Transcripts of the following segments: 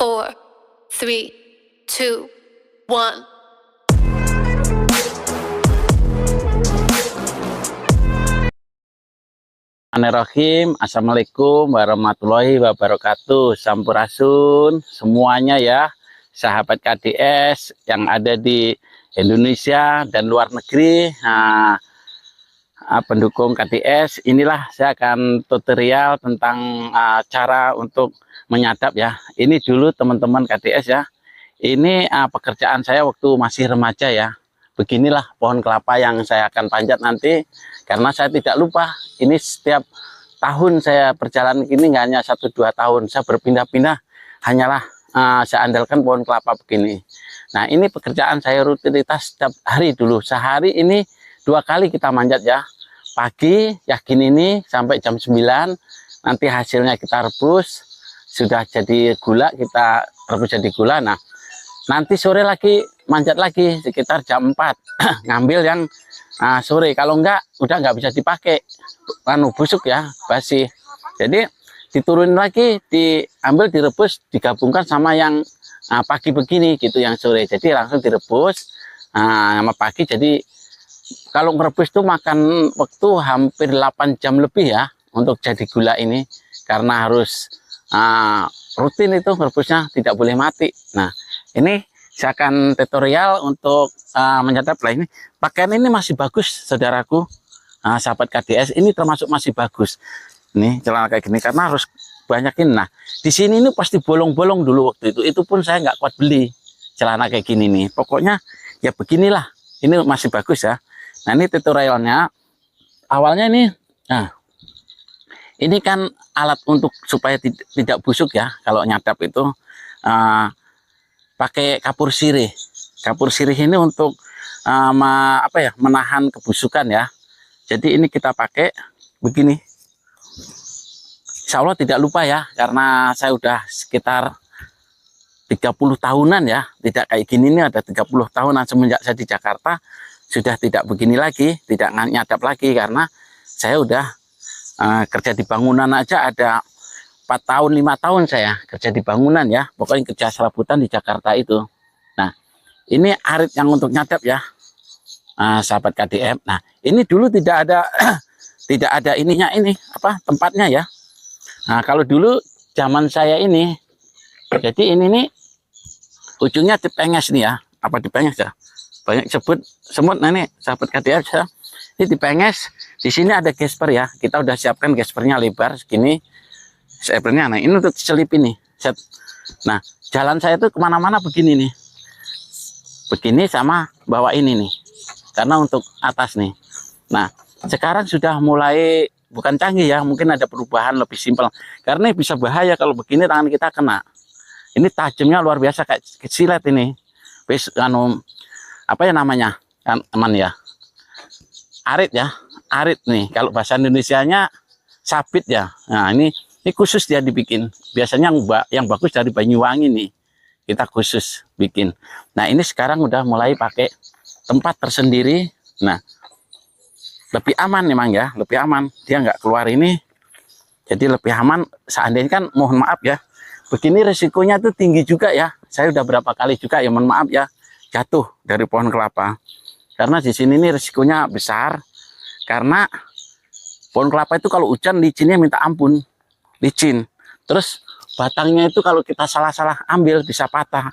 4, 3, 2, 1. Bismillahirrahmanirrahim. Assalamualaikum warahmatullahi wabarakatuh. Sampurasun semuanya ya, sahabat KDS yang ada di Indonesia dan luar negeri. Pendukung KDS, inilah saya akan tutorial tentang cara untuk menyadap ya. Ini dulu teman-teman KDS ya. Ini pekerjaan saya waktu masih remaja ya. Beginilah pohon kelapa yang saya akan panjat nanti, karena saya tidak lupa. Ini setiap tahun saya berjalan ini, nggak hanya 1-2 tahun, saya berpindah-pindah, hanyalah saya andalkan pohon kelapa begini. Nah, ini pekerjaan saya rutinitas setiap hari dulu. Sehari ini 2 kali kita manjat ya. Pagi yakin ini sampai jam 9, nanti hasilnya kita rebus, sudah jadi gula, kita rebus jadi gula. Nah, nanti sore lagi manjat lagi sekitar jam 4 ngambil yang sore. Kalau enggak udah nggak bisa dipakai, busuk ya, basi. Jadi diturunin lagi, diambil, direbus, digabungkan sama yang pagi begini gitu, yang sore. Jadi langsung direbus sama pagi. Jadi kalau merebus tuh makan waktu hampir 8 jam lebih ya untuk jadi gula ini, karena harus rutin itu merebusnya, tidak boleh mati. Nah, ini saya akan tutorial untuk menyadap lah. Ini pakaian ini masih bagus saudaraku, sahabat KDS, ini termasuk masih bagus. Ini celana kayak gini karena harus banyakin. Nah, di sini ini pasti bolong-bolong dulu waktu itu pun saya nggak kuat beli celana kayak gini nih. Pokoknya ya beginilah, ini masih bagus ya. Nah, ini tutorialnya. Awalnya ini, nah ini kan alat untuk supaya tidak busuk ya. Kalau nyadap itu pakai kapur sirih. Kapur sirih ini untuk menahan kebusukan ya. Jadi ini kita pakai begini. Insya Allah tidak lupa ya, karena saya udah sekitar 30 tahunan ya, tidak kayak gini. Ini ada 30 tahunan semenjak saya di Jakarta, sudah tidak begini lagi, tidak nyadap lagi, karena saya udah kerja di bangunan aja ada 4 tahun 5 tahun saya kerja di bangunan ya, pokoknya kerja serabutan di Jakarta itu. Nah, ini arit yang untuk nyadap ya, sahabat KDM. Nah, ini dulu tidak ada tidak ada ininya, ini tempatnya ya. Nah, kalau dulu zaman saya ini, jadi ini nih ujungnya dipenges nih ya, dipenges ya, banyak sebut semut. Nah, ini sahabat KDM ya, ini dipenges. Di sini ada gesper ya, kita udah siapkan gespernya lebar segini. Sebenarnya, nah ini untuk selipin nih. Nah, jalan saya tuh kemana-mana begini nih, begini sama bawa ini nih, karena untuk atas nih. Nah, sekarang sudah mulai bukan canggih ya, mungkin ada perubahan lebih simpel, karena bisa bahaya kalau begini tangan kita kena. Ini tajamnya luar biasa kayak silet ini. Apa ya namanya, aman ya, arit ya, arit nih. Kalau bahasa Indonesianya sabit ya. Nah, ini khusus dia dibikin. Biasanya yang bagus dari Banyuwangi nih, kita khusus bikin. Nah, ini sekarang udah mulai pakai tempat tersendiri. Nah, lebih aman memang ya, lebih aman. Dia nggak keluar ini, jadi lebih aman. Seandainya kan, mohon maaf ya, begini resikonya tuh tinggi juga ya. Saya udah berapa kali juga ya, mohon maaf ya, jatuh dari pohon kelapa. Karena di sini nih resikonya besar, karena pohon kelapa itu kalau hujan licinnya minta ampun. Licin, terus batangnya itu kalau kita salah-salah ambil bisa patah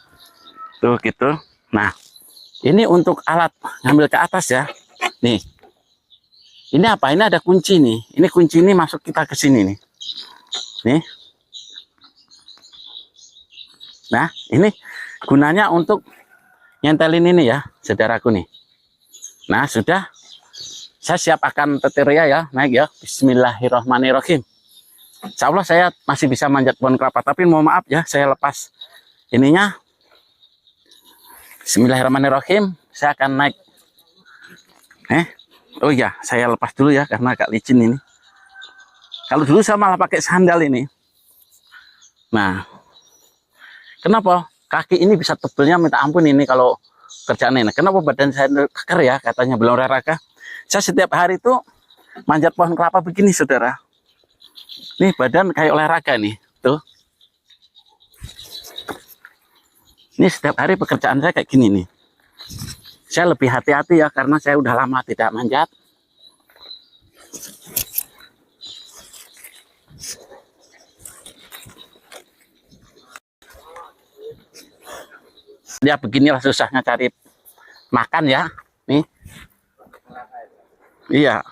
tuh gitu. Nah, ini untuk alat ngambil ke atas ya. Nih, ini apa? Ini ada kunci nih. Ini kunci ini masuk kita ke sini nih. Nih. Nah, ini gunanya untuk nyentelin ini ya, saudaraku nih. Nah, sudah. Saya siap akan tutorial ya, naik ya. Bismillahirrahmanirrahim. Insya Allah saya masih bisa manjat pohon kelapa, tapi mohon maaf ya, saya lepas ininya. Bismillahirrahmanirrahim. Saya akan naik. Oh ya, saya lepas dulu ya, karena agak licin ini. Kalau dulu saya malah pakai sandal ini. Nah, kenapa kaki ini bisa tebelnya minta ampun ini kalau kerjaan ini? Kenapa badan saya keker ya, katanya belum olahraga. Saya setiap hari itu manjat pohon kelapa begini, saudara. Nih badan kayak olahraga nih, tuh. Ini setiap hari pekerjaan saya kayak gini nih. Saya lebih hati-hati ya, karena saya udah lama tidak manjat. Ya beginilah susahnya cari makan ya. Nih. Iya.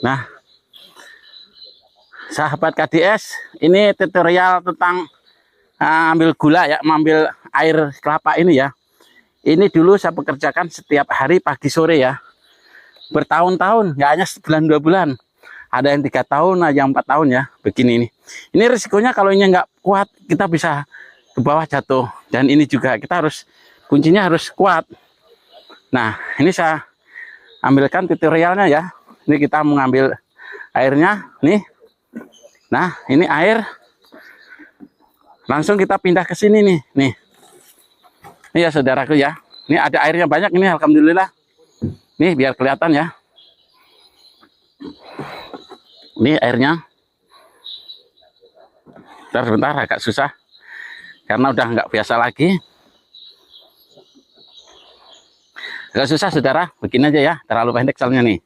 Nah, sahabat KDS, ini tutorial tentang ambil gula ya, mengambil air kelapa ini ya. Ini dulu saya pekerjakan setiap hari pagi sore ya. Bertahun-tahun, nggak hanya sebulan 2 bulan. Ada yang 3 tahun, ada yang 4 tahun ya. Begini ini. Ini risikonya kalau ini nggak kuat, kita bisa ke bawah jatuh. Dan ini juga kita harus, kuncinya harus kuat. Nah, ini saya ambilkan tutorialnya ya. Ini kita mengambil airnya nih. Nah, ini air. Langsung kita pindah ke sini nih. Nih. Ini ya saudaraku ya. Ini ada airnya banyak ini, alhamdulillah. Nih biar kelihatan ya. Ini airnya. Sebentar agak susah. Karena udah nggak biasa lagi. Agak susah saudara. Begini aja ya. Terlalu pendek soalnya nih.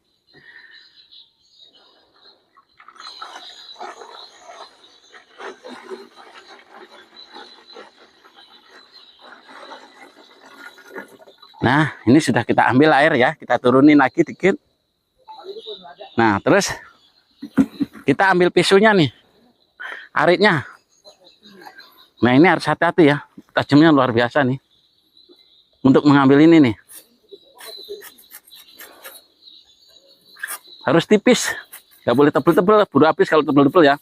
Nah, ini sudah kita ambil air ya, kita turunin lagi dikit. Nah, terus kita ambil pisunya nih, aritnya. Nah, ini harus hati-hati ya, tajamnya luar biasa nih. Untuk mengambil ini nih. Harus tipis, nggak boleh tebel-tebel, buru habis kalau tebel-tebel ya.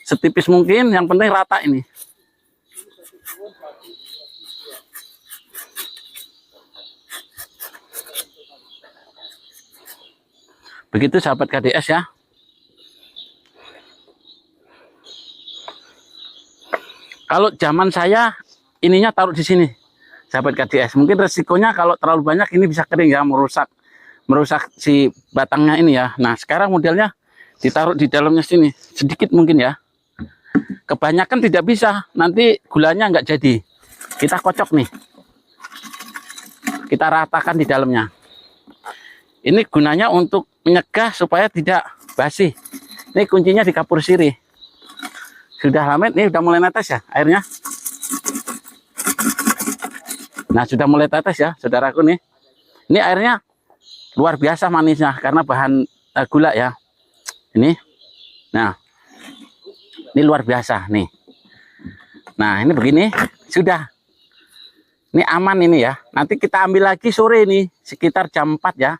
Setipis mungkin, yang penting rata ini. Begitu sahabat KDS ya. Kalau zaman saya ininya taruh di sini, sahabat KDS. Mungkin resikonya kalau terlalu banyak ini bisa kering ya, merusak si batangnya ini ya. Nah, sekarang modelnya ditaruh di dalamnya sini, sedikit mungkin ya. Kebanyakan tidak bisa, nanti gulanya nggak jadi. Kita kocok nih. Kita ratakan di dalamnya. Ini gunanya untuk menyegah supaya tidak basi. Ini kuncinya di kapur sirih. Sudah lama, ini udah mulai netes ya airnya. Nah, sudah mulai tetes ya, saudaraku nih. Ini airnya luar biasa manisnya karena bahan gula ya. Ini. Nah, ini luar biasa nih. Nah, ini begini, sudah. Ini aman ini ya. Nanti kita ambil lagi sore nih, sekitar jam 4 ya.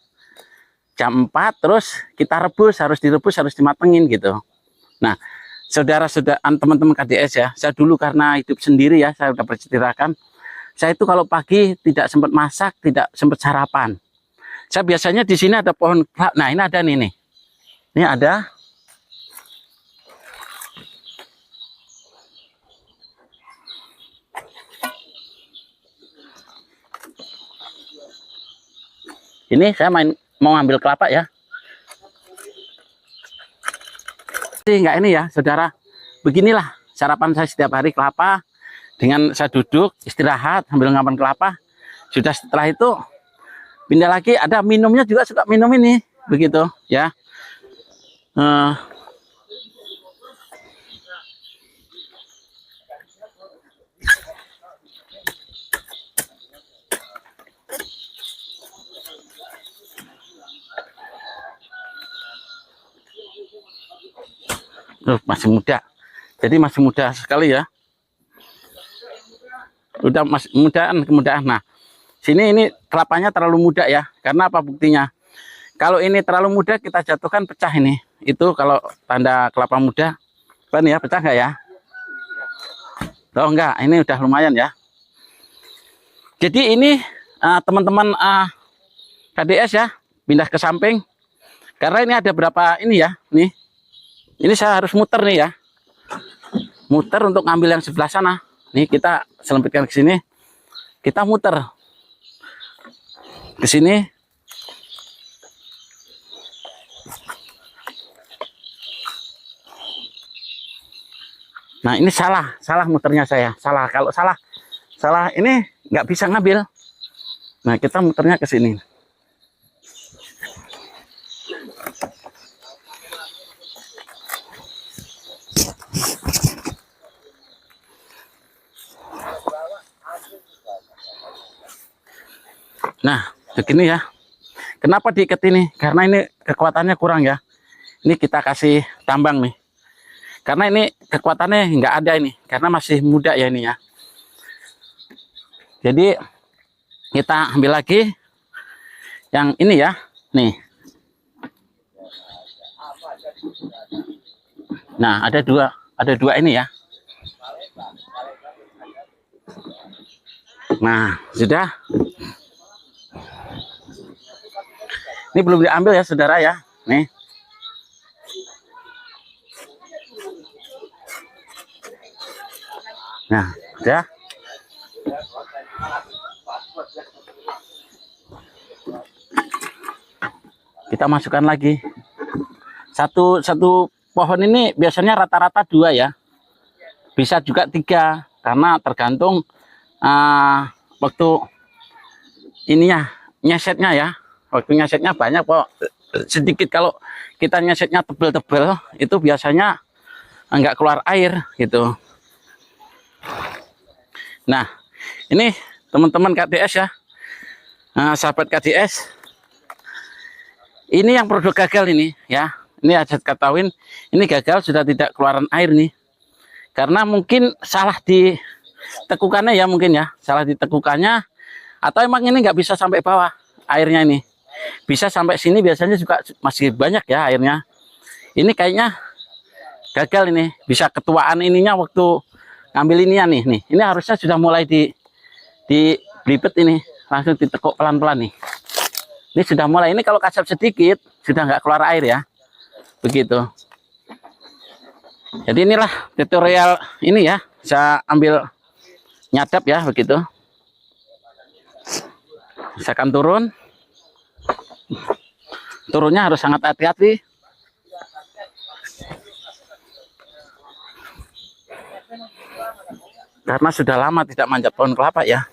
Jam 4 terus kita rebus, harus direbus, harus dimatengin gitu. Nah, saudara-saudara, teman-teman KDS ya, saya dulu karena hidup sendiri ya, saya udah berceritakan. Saya itu kalau pagi tidak sempat masak, tidak sempat sarapan. Saya biasanya di sini ada pohon kelapa. Nah, ini ada nih. Ini ada. Ini saya mau ambil kelapa ya. Enggak ini ya, saudara. Beginilah sarapan saya setiap hari, kelapa. Dengan saya duduk, istirahat, sambil ngambil kelapa. Sudah setelah itu, pindah lagi, ada minumnya juga suka minum ini. Begitu ya. Masih muda, jadi masih muda sekali ya, udah masih kemudahan. Nah, sini ini kelapanya terlalu muda ya, karena apa buktinya? Kalau ini terlalu muda kita jatuhkan pecah ini, itu kalau tanda kelapa muda. Apa nih ya, pecah nggak ya? Oh enggak, ini udah lumayan ya. Jadi ini teman-teman KDS ya, pindah ke samping, karena ini ada berapa ini ya, nih. Ini saya harus muter nih ya. Muter untuk ngambil yang sebelah sana. Nih kita selempitkan ke sini. Kita muter ke sini. Nah ini salah muternya saya. Salah, kalau salah ini nggak bisa ngambil. Nah kita muternya ke sini. Nah begini ya. Kenapa diikat ini? Karena ini kekuatannya kurang ya. Ini kita kasih tambang nih. Karena ini kekuatannya nggak ada ini. Karena masih muda ya ini ya. Jadi kita ambil lagi yang ini ya. Nih. Nah ada dua ini ya. Nah sudah. Ini belum diambil ya saudara ya. Nih. Nah, udah. Kita masukkan lagi. Satu pohon ini biasanya rata-rata 2 ya. Bisa juga 3 karena tergantung waktu ininya nyesetnya ya. Waktu nyesetnya banyak kok, sedikit. Kalau kita nyesetnya tebel-tebel itu biasanya nggak keluar air gitu. Nah ini teman-teman KDS ya, sahabat KDS, ini yang produk gagal ini ya. Ini Hajat Katawin ini gagal, sudah tidak keluaran air nih, karena mungkin salah di tekukannya ya, mungkin ya salah di tekukannya, atau emang ini nggak bisa sampai bawah airnya. Ini bisa sampai sini, biasanya juga masih banyak ya airnya. Ini kayaknya gagal ini, bisa ketuaan ininya waktu ngambil ininya nih. Ini harusnya sudah mulai di belibet ini, langsung ditekuk pelan-pelan nih. Ini sudah mulai, ini kalau kasap sedikit sudah nggak keluar air ya, begitu. Jadi inilah tutorial ini ya, saya ambil nyadap ya, begitu. Saya akan turunnya harus sangat hati-hati. Karena sudah lama tidak manjat pohon kelapa ya.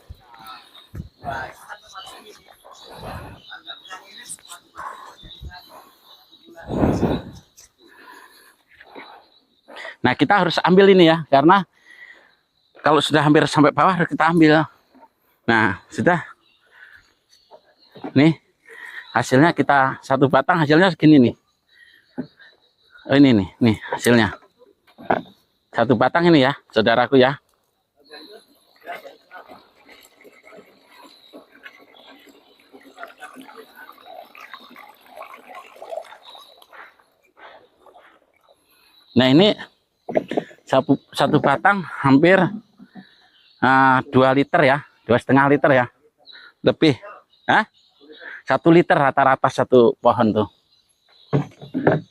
Nah kita harus ambil ini ya, karena kalau sudah hampir sampai bawah harus kita ambil. Nah sudah. Nih hasilnya, kita satu batang hasilnya segini nih. Oh, ini nih hasilnya. Satu batang ini ya, saudaraku ya. Nah ini satu batang hampir 2 liter ya, 2,5 liter ya, lebih. 1 liter rata-rata satu pohon tuh.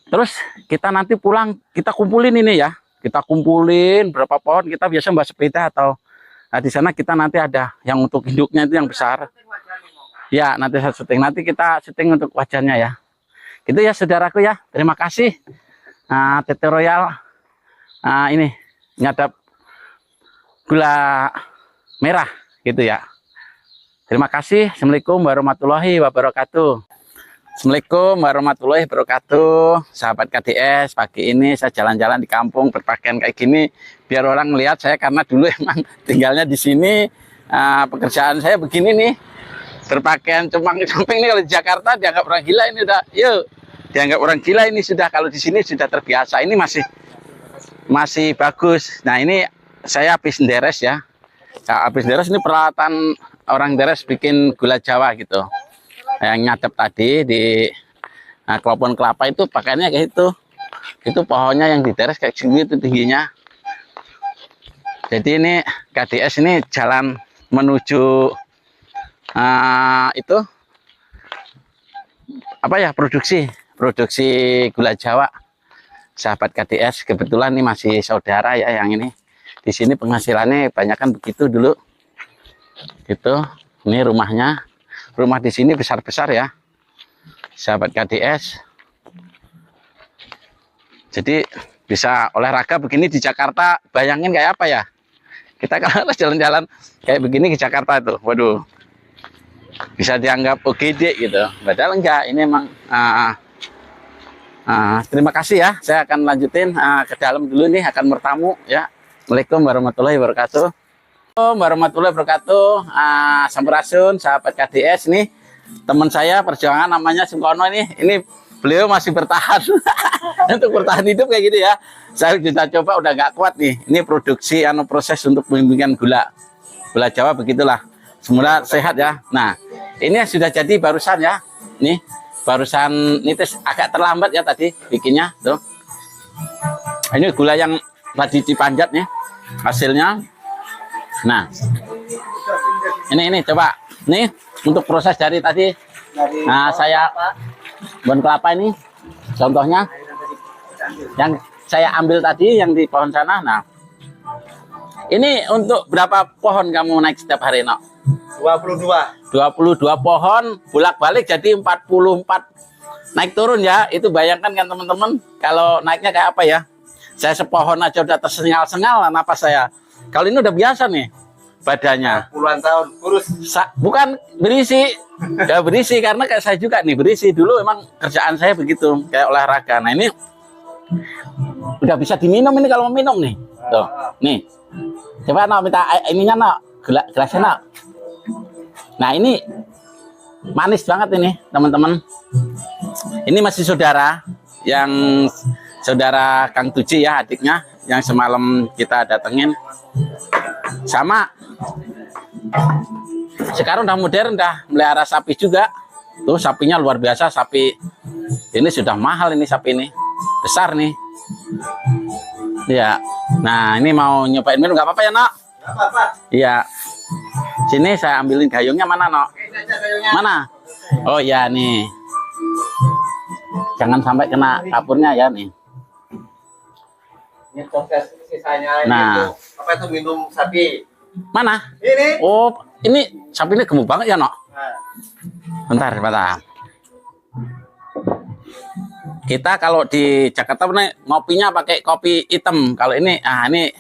Terus kita nanti pulang kita kumpulin ini ya, kita kumpulin berapa pohon. Kita biasa bawa sepeda atau di sana kita nanti ada yang untuk induknya itu yang besar ya, nanti saya syuting, nanti kita syuting untuk wajahnya ya. Gitu ya saudaraku ya, terima kasih. Tutorial ini nyadap gula merah gitu ya. Terima kasih. Assalamualaikum warahmatullahi wabarakatuh. Assalamualaikum warahmatullahi wabarakatuh. Sahabat KDS, pagi ini saya jalan-jalan di kampung berpakaian kayak gini biar orang melihat saya, karena dulu emang tinggalnya di sini. Pekerjaan saya begini nih, berpakaian cupang-cuping nih. Kalau di Jakarta dianggap orang gila, ini udah dianggap orang gila ini sudah. Kalau di sini sudah terbiasa, ini masih bagus. Nah ini saya habis deres ya. Habis deres ini peralatan orang deres bikin gula Jawa gitu. Yang nyadap tadi di kelopon kelapa itu pakainya kayak itu. Itu pohonnya yang dideres kayak gini itu tingginya. Jadi ini KDS ini jalan menuju itu apa ya, produksi gula Jawa. Sahabat KDS, kebetulan ini masih saudara ya yang ini. Di sini penghasilannya banyak kan begitu dulu. Gitu. Ini rumahnya. Rumah di sini besar-besar ya. Sahabat KDS. Jadi bisa olahraga begini di Jakarta, bayangin kayak apa ya? Kita kalau jalan-jalan kayak begini ke Jakarta itu, waduh, bisa dianggap OGD gitu. Padahal enggak, ini emang terima kasih ya. Saya akan lanjutin ke dalam dulu nih, akan bertamu ya. Assalamualaikum warahmatullahi wabarakatuh. Warahmatullahi wabarakatuh. Sampurasun, sahabat KDS nih. Teman saya perjuangan namanya Sungkono nih. Ini beliau masih bertahan untuk bertahan hidup kayak gitu ya. Saya kita coba udah nggak kuat nih. Ini produksi proses untuk pembimbingan gula Jawa begitulah. Semoga sehat ya. Nah, ini yang sudah jadi barusan ya. Nih barusan ini agak terlambat ya tadi bikinnya tuh. Ini gula yang tadi dipanjat nih hasilnya. Nah, ini coba nih untuk proses dari tadi. Nah, saya bon kelapa ini contohnya yang saya ambil tadi yang di pohon sana. Nah, ini untuk berapa pohon kamu naik setiap hari, Nok? 22 pohon bolak-balik jadi 44 naik turun ya. Itu bayangkan kan teman-teman kalau naiknya kayak apa ya. Saya sepohon aja udah tersengal-sengal napas saya. Kalau ini udah biasa nih badannya. Puluhan tahun kurus. Bukan berisi. Ya berisi karena kayak saya juga nih berisi. Dulu emang kerjaan saya begitu kayak olahraga. Nah ini udah bisa diminum ini kalau mau minum nih. Tuh, nih. Coba Nok minta ininya Nok, gelasnya Nok. Nah ini manis banget ini teman-teman. Ini masih saudara yang saudara Kang Tuji ya, adiknya yang semalam kita datengin. Sama sekarang udah modern, udah melihara sapi juga. Tuh sapinya luar biasa, sapi ini sudah mahal ini, sapi ini besar nih ya. Nah ini mau nyobain minum nggak apa-apa ya Nok? Nggak apa-apa. Iya, sini saya ambilin gayungnya. Mana Nok? Mana? Oh ya nih, jangan sampai kena kapurnya ya nih. Ini proses sisanya. Nah, itu, apa itu minum sapi? Mana? Ini. Oh, ini sapi ini gemuk banget ya Nok. Nah. Bentar. Kita kalau di Jakarta nih ngopinya pakai kopi hitam. Kalau ini, ini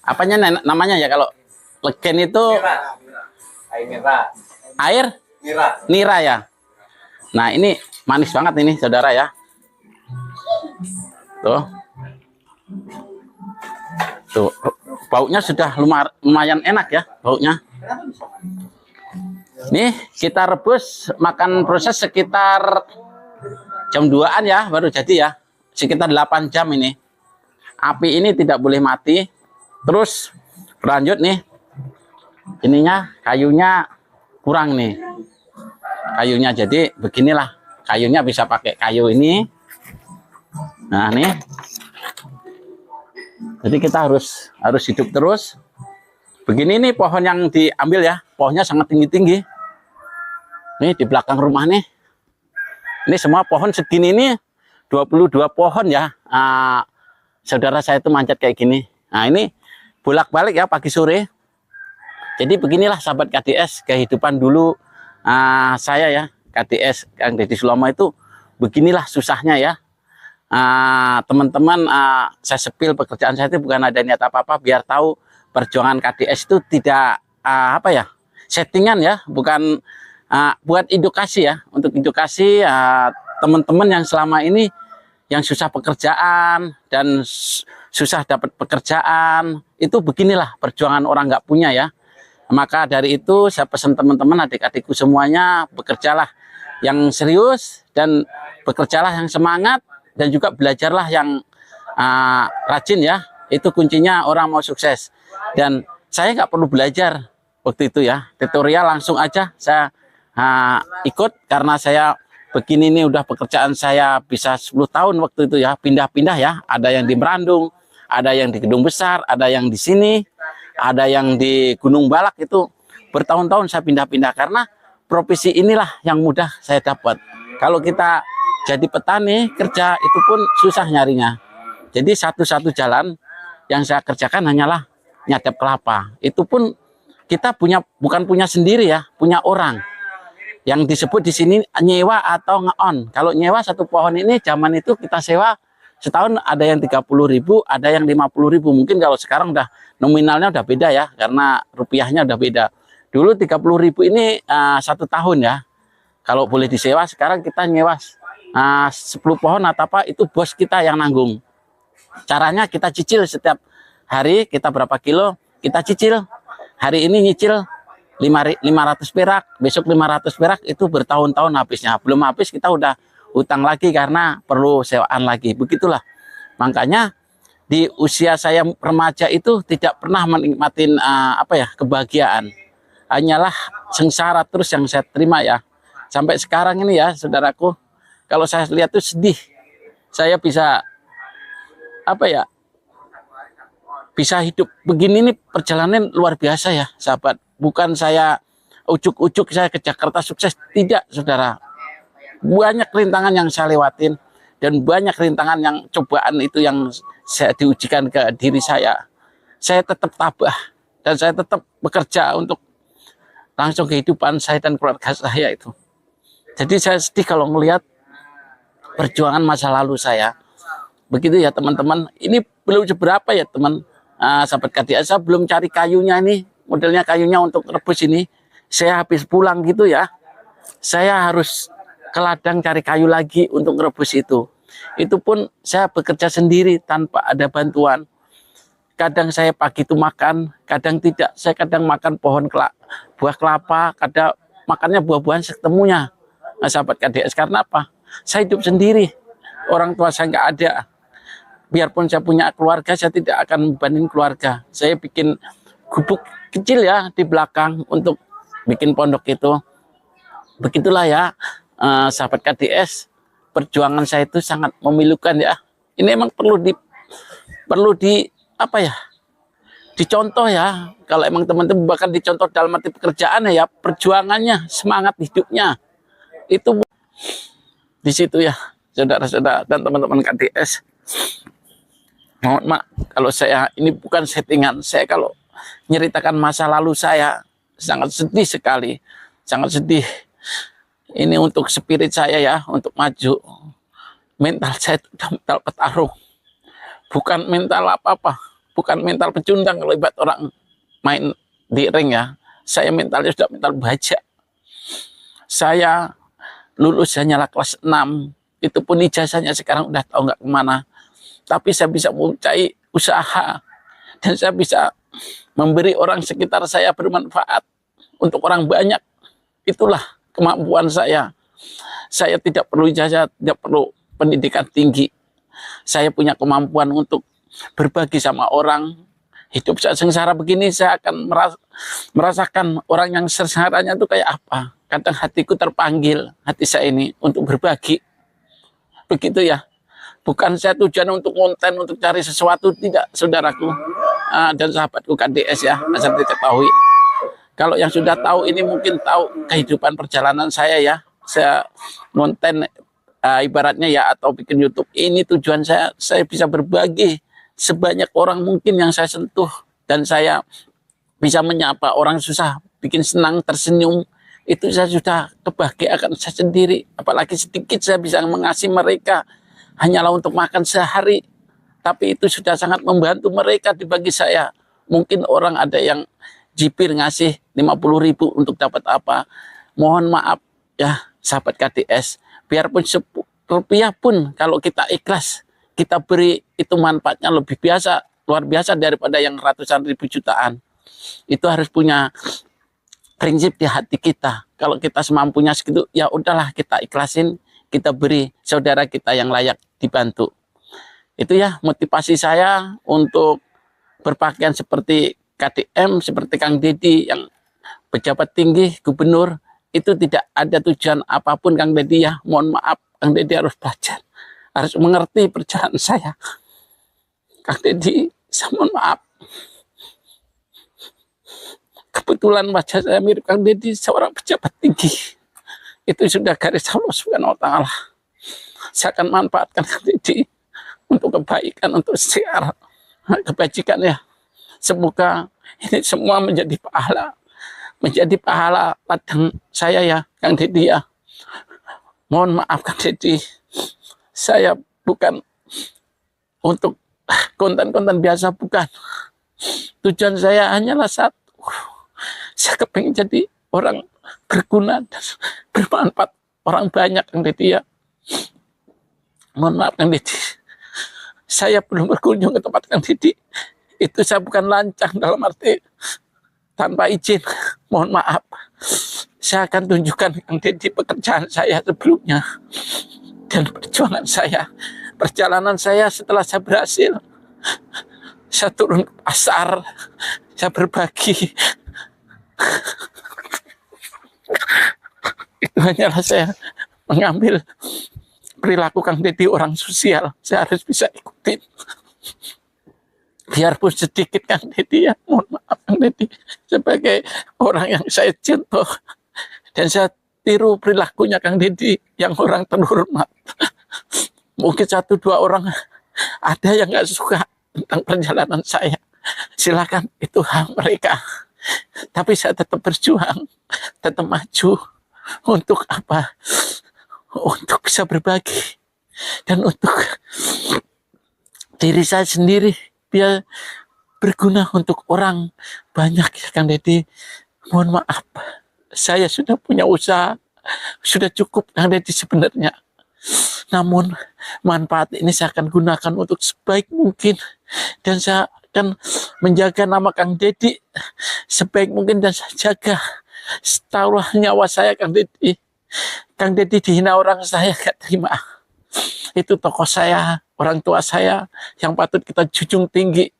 apanya namanya ya kalau Legen itu? Nira. Air nira. Air? Nira ya. Nah ini manis banget ini saudara ya. Tuh, baunya sudah lumayan enak ya baunya. Nih kita rebus makan proses sekitar jam 2-an ya baru jadi ya. Sekitar 8 jam ini. Api ini tidak boleh mati. Terus berlanjut nih. Ininya kayunya kurang nih. Kayunya jadi beginilah. Kayunya bisa pakai kayu ini. Nah nih. Jadi kita harus hidup terus. Begini nih pohon yang diambil ya. Pohonnya sangat tinggi-tinggi. Nih di belakang rumah nih. Ini semua pohon segini ini 22 pohon ya. Saudara saya itu manjat kayak gini. Nah ini bolak-balik ya pagi sore. Jadi beginilah sahabat KDS kehidupan dulu saya ya. KDS Kang Deddy Sulomo itu beginilah susahnya ya. Teman-teman, saya sepil pekerjaan saya itu bukan ada niat apa-apa, biar tahu perjuangan KDS itu tidak settingan ya, bukan buat edukasi ya, untuk edukasi teman-teman yang selama ini yang susah pekerjaan dan susah dapat pekerjaan, itu beginilah perjuangan orang nggak punya ya. Maka dari itu saya pesan teman-teman, adik-adikku semuanya, bekerjalah yang serius dan bekerjalah yang semangat. Dan juga belajarlah yang rajin ya, itu kuncinya orang mau sukses. Dan saya nggak perlu belajar waktu itu ya, tutorial langsung aja saya ikut, karena saya begini nih udah pekerjaan saya bisa 10 tahun waktu itu ya, pindah-pindah ya, ada yang di Merandung, ada yang di Gedung Besar, ada yang di sini, ada yang di Gunung Balak, itu bertahun-tahun saya pindah-pindah karena profesi inilah yang mudah saya dapat. Kalau kita jadi petani kerja itu pun susah nyarinya. Jadi satu-satu jalan yang saya kerjakan hanyalah nyadap kelapa. Itu pun kita bukan punya sendiri ya, punya orang. Yang disebut di sini nyewa atau ngeon. Kalau nyewa satu pohon ini zaman itu kita sewa setahun ada yang 30.000, ada yang 50.000. Mungkin kalau sekarang udah nominalnya udah beda ya, karena rupiahnya udah beda. Dulu 30.000 ini 1 tahun ya. Kalau boleh disewa, sekarang kita nyewa 10 pohon atau apa, itu bos kita yang nanggung. Caranya kita cicil setiap hari, kita berapa kilo, kita cicil. Hari ini nyicil 500 perak, besok 500 perak, itu bertahun-tahun habisnya. Belum habis kita udah utang lagi karena perlu sewaan lagi. Begitulah. Makanya di usia saya remaja itu tidak pernah menikmatin kebahagiaan. Hanyalah sengsara terus yang saya terima ya. Sampai sekarang ini ya, saudaraku, kalau saya lihat tuh sedih. Saya bisa bisa hidup begini, ini perjalanan luar biasa ya, sahabat. Bukan saya ujuk-ujuk saya ke Jakarta sukses, tidak, saudara. Banyak rintangan yang saya lewatin, dan banyak rintangan yang cobaan itu yang saya diujikan ke diri saya. Saya tetap tabah, dan saya tetap bekerja untuk langsung kehidupan saya dan keluarga saya itu. Jadi saya sedih kalau melihat perjuangan masa lalu saya. Begitu ya teman-teman. Ini belum seberapa ya teman, sahabat KDS. Saya belum cari kayunya ini, modelnya kayunya untuk rebus ini. Saya habis pulang gitu ya, saya harus ke ladang cari kayu lagi untuk rebus itu. Itu pun saya bekerja sendiri tanpa ada bantuan. Kadang saya pagi itu makan, kadang tidak. Saya kadang makan buah kelapa, kadang makannya buah-buahan setemunya. Nah, sahabat KDS, karena apa? Saya hidup sendiri. Orang tua saya nggak ada. Biarpun saya punya keluarga, saya tidak akan membanding keluarga. Saya bikin gubuk kecil ya di belakang untuk bikin pondok itu. Begitulah ya, sahabat KDS, perjuangan saya itu sangat memilukan ya. Ini emang perlu dicontoh ya. Kalau emang teman-teman bahkan dicontoh dalam arti pekerjaan ya, perjuangannya, semangat hidupnya itu di situ ya, saudara-saudara dan teman-teman KDS. Mohon maaf kalau saya ini bukan settingan. Saya kalau nyeritakan masa lalu saya sangat sedih sekali, sangat sedih. Ini untuk spirit saya ya, untuk maju. Mental saya itu udah mental petarung, bukan mental apa-apa, bukan mental pecundang kalau ibarat orang main di ring ya. Saya mentalnya sudah mental baja. Saya lulus hanyalah kelas 6, itu pun ijazahnya sekarang udah tahu nggak kemana. Tapi saya bisa memulai usaha, dan saya bisa memberi orang sekitar saya bermanfaat untuk orang banyak. Itulah kemampuan saya. Saya tidak perlu ijazah, tidak perlu pendidikan tinggi. Saya punya kemampuan untuk berbagi sama orang. Hidup saya sengsara begini, saya akan merasakan orang yang sengsananya itu kayak apa. Kadang hatiku terpanggil, hati saya ini untuk berbagi. Begitu ya. Bukan saya tujuan untuk konten, untuk cari sesuatu, tidak, saudaraku dan sahabatku KDS ya, asal diketahui. Kalau yang sudah tahu ini mungkin tahu kehidupan perjalanan saya ya. Saya konten ibaratnya ya, atau bikin YouTube, ini tujuan saya bisa berbagi sebanyak orang mungkin yang saya sentuh, dan saya bisa menyapa orang susah, bikin senang, tersenyum. Itu saya sudah kebahagiaan saya sendiri. Apalagi sedikit saya bisa mengasihi mereka, hanyalah untuk makan sehari, tapi itu sudah sangat membantu mereka dibagi saya. Mungkin orang ada yang jipir ngasih 50.000 untuk dapat apa. Mohon maaf ya sahabat KDS, biarpun rupiah pun kalau kita ikhlas kita beri, itu manfaatnya lebih luar biasa daripada yang ratusan ribu jutaan. Itu harus punya prinsip di hati kita. Kalau kita semampunya segitu, ya udahlah kita ikhlasin, kita beri saudara kita yang layak dibantu. Itu ya motivasi saya untuk berpakaian seperti KDM, seperti Kang Deddy yang pejabat tinggi, gubernur. Itu tidak ada tujuan apapun Kang Deddy ya. Mohon maaf, Kang Deddy harus belajar, harus mengerti perjalanan saya. Kang Deddy, saya mohon maaf. Kebetulan wajah saya mirip Kang Deddy, seorang pejabat tinggi. Itu sudah garis Allah Subhanahu wa Ta'ala. Saya akan manfaatkan Kang Deddy untuk kebaikan, untuk siar kebajikan ya. Semoga ini semua menjadi pahala ladang saya ya, Kang Deddy ya. Mohon maaf Kang Deddy, saya bukan untuk konten-konten biasa, bukan. Tujuan saya hanyalah satu. Saya kepengen jadi orang berguna dan bermanfaat orang banyak, Kang Deddy ya. Mohon maaf Kang Deddy, saya belum berkunjung ke tempat Kang Deddy. Itu saya bukan lancang dalam arti tanpa izin. Mohon maaf. Saya akan tunjukkan Kang Deddy pekerjaan saya sebelumnya dan perjuangan saya, perjalanan saya setelah saya berhasil. Saya turun ke pasar, saya berbagi. Itu hanyalah saya mengambil perilaku Kang Deddy orang sosial. Saya harus bisa ikutin. Biarpun sedikit Kang Deddy ya, mohon maaf Kang Deddy. Sebagai orang yang saya contoh dan saya tiru perilakunya Kang Deddy yang orang terhormat. Mungkin 1-2 orang ada yang nggak suka tentang perjalanan saya, silakan, itu hak mereka. Tapi saya tetap berjuang, tetap maju. Untuk apa? Untuk bisa berbagi dan untuk diri saya sendiri biar berguna untuk orang banyak ya Kang Deddy. Mohon maaf, saya sudah punya usaha, sudah cukup Kang Deddy sebenarnya. Namun manfaat ini saya akan gunakan untuk sebaik mungkin dan saya akan menjaga nama Kang Deddy sebaik mungkin dan saya jaga taruh nyawa saya Kang Deddy. Kang Deddy dihina orang, saya gak terima. Itu tokoh saya, orang tua saya yang patut kita junjung tinggi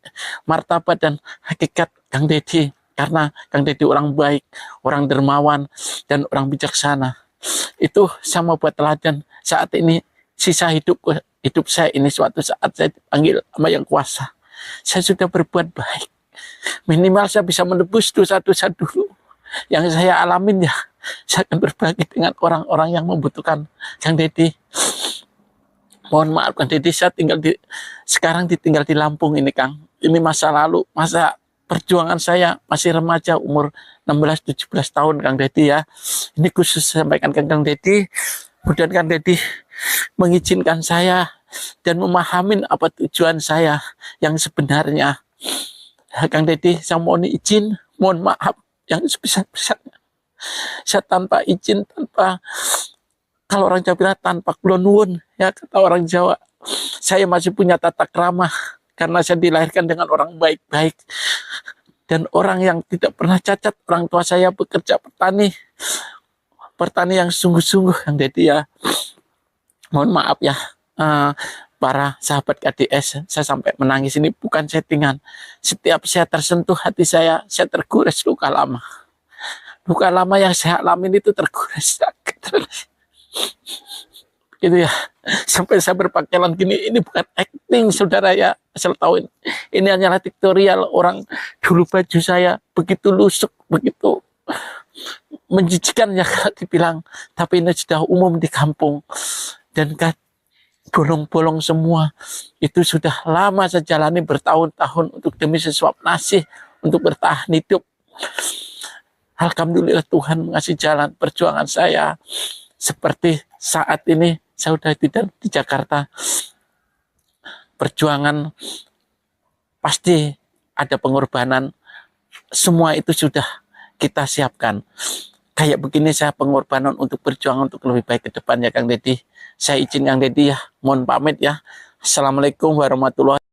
martabat dan hakikat Kang Deddy, karena Kang Deddy orang baik, orang dermawan dan orang bijaksana. Itu sama buat teladan saat ini. Sisa hidup saya ini, suatu saat saya dipanggil sama Yang Kuasa, saya sudah berbuat baik. Minimal saya bisa menebus dosa-dosa dulu yang saya alamin ya. Saya akan berbagi dengan orang-orang yang membutuhkan Kang Deddy. Mohon maaf Kang Deddy, saya sekarang ditinggal di Lampung ini Kang. Ini masa lalu, masa perjuangan saya masih remaja, umur 16-17 tahun Kang Deddy ya. Ini khusus saya sampaikan ke Kang Deddy. Kemudian Kang Deddy mengizinkan saya dan memahamin apa tujuan saya yang sebenarnya. Kang Deddy, saya mohon izin, mohon maaf yang sebesar-besarnya. Saya tanpa izin, tanpa, kalau orang Jawa bilang tanpa kulon nuwun, ya kata orang Jawa. Saya masih punya tata krama karena saya dilahirkan dengan orang baik-baik dan orang yang tidak pernah cacat. Orang tua saya bekerja petani yang sungguh-sungguh Kang Deddy ya. Mohon maaf ya para sahabat KDS, saya sampai menangis ini bukan settingan. Setiap saya tersentuh hati saya tergores luka lama. Luka lama yang saya alamin itu tergores sakit. Gitu ya. Sampai saya berpakaian gini, ini bukan acting saudara ya. Asal tahu ini hanyalah diktorial. Orang dulu baju saya begitu lusuk, begitu menjijikan ya kalau dibilang, tapi ini sudah umum di kampung dan bolong-bolong semua. Itu sudah lama saya jalani bertahun-tahun untuk demi sesuap nasi, untuk bertahan hidup. Alhamdulillah Tuhan mengasih jalan perjuangan saya. Seperti saat ini saya sudah tidak di Jakarta. Perjuangan pasti ada pengorbanan, semua itu sudah kita siapkan. Kayak begini saya pengorbanan untuk berjuang untuk lebih baik ke depannya Kang Deddy. Saya izin Kang Deddy ya, mohon pamit ya. Assalamualaikum warahmatullahi wabarakatuh.